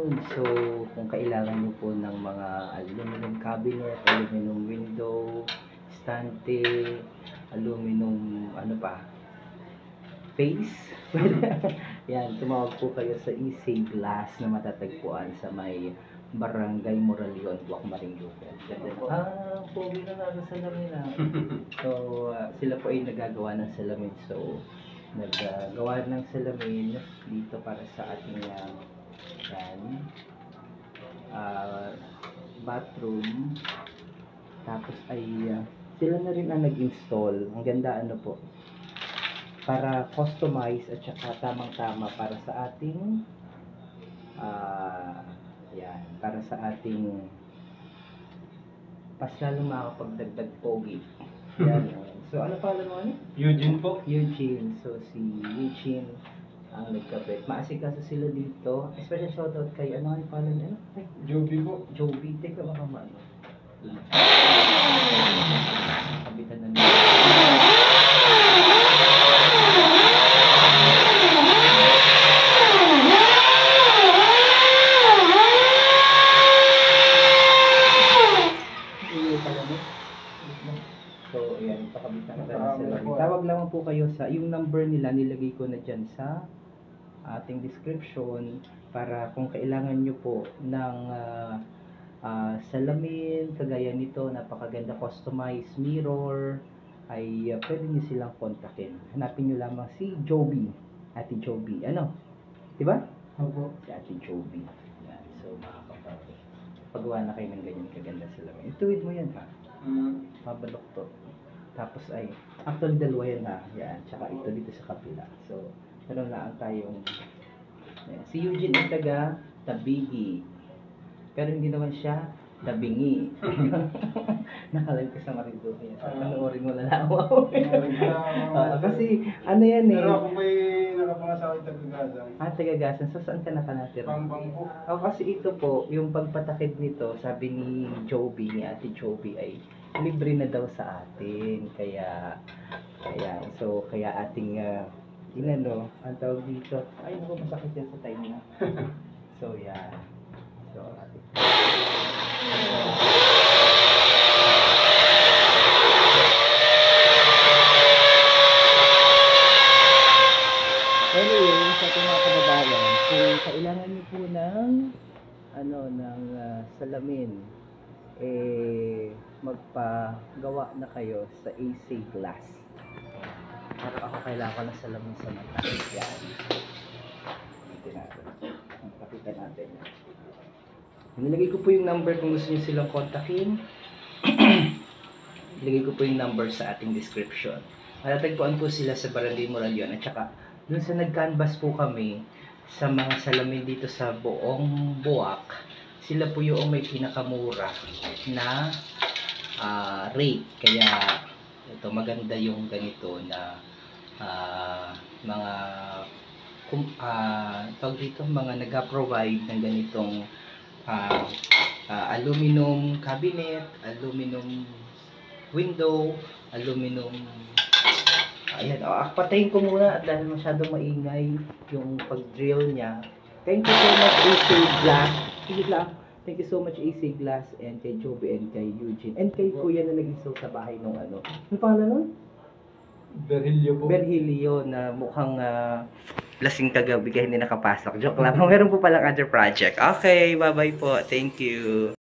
Ayun, so kung kailangan nyo po ng mga aluminum cabinet, aluminum window, stante, aluminum ano pa, face, yan, tumawag po kayo sa EC Glass na matatagpuan sa may Barangay Moralion, Buwak Marinduque. Pogi na nga sa salamin ah. So, sila po ay nagagawa ng salamin. So, naggawa ng salamin dito para sa ating yan, bathroom. Tapos ay sila na rin ang nag-install. Ang ganda ano po, para customize at saka tamang-tama para sa ating yan, para sa ating pas lalo makakapagdagdag pogi. Yan. So ano pala mo ano? Eugene po. Eugene. So si Eugene ang nagkabit. Maasikaso sila dito. Special shoutout kay ano ang pala niya? Ay, Joby po. Joby. Teka baka maano. Kabitan na niya. So, ayan, pakabitan na sila. Tawag lang po kayo sa, yung number nila, nilagay ko na dyan sa ating description para kung kailangan nyo po ng salamin, kagaya nito, napakaganda customized mirror, ay pwede nyo silang kontakin. Hanapin nyo lamang si Joby, Ate Joby. Ano? Diba? Opo. Si Ate Joby. Yan. So, pagawa na kayo ng ganyan kaganda salamin. Ituwid mo yan ha. Mabalok to. Tapos ay, actually dalawa yan ha. Yan. Tsaka ito dito sa kapila. So, meron lang tayong yan. Si Eugene ang taga Tabigi. Pero hindi naman siya Tabingi. Nakalive ka sa Marinduque. Panoorin mo na lang ako. Kasi ano yan eh. Pero ako may nakapangasawa yung Tagagasan. Tagagasan. So saan ka nakanatira? Pampang po. Kasi ito po, yung pagpatakid nito, sabi ni Joby, ni Ate Joby ay libre na daw sa atin. Kaya ating inano, ang tawag dito, ay naku, masakit yan sa time na. So yan. So ating anyway, sa ating mga kababayan, kung kailangan niyo po ng salamin, magpagawa na kayo sa AC Glass. Para ako kailangan ko ng salamin sa mata. Yan. Dito natin. Kapitan natin. Nilagay ko po yung number kung gusto niyo silang kontakin. Nilagay ko po yung number sa ating description. Matatagpuan po sila sa Barangay Moralion at saka dun sa nag-canvas po kami sa mga salamin dito sa buong Buwak, sila po yung may pinakamura na rate. Kaya ito maganda yung ganito na tawag dito, mga nag-provide ng ganitong aluminum cabinet, aluminum window, aluminum. Ayan, patayin ko muna dahil masyadong maingay yung pag-drill niya. Thank you so much AC Glass. Sige lang. Thank you so much AC Glass and kay Joby and kay Eugene and kay Kuya na nag-install sa bahay nung ano. Ano pangalan nun? Berhilio po. Berhilio na mukhang lasing kagabi kaya hindi nakapasok. Joke lang. Meron po palang other project. Okay, bye-bye po. Thank you.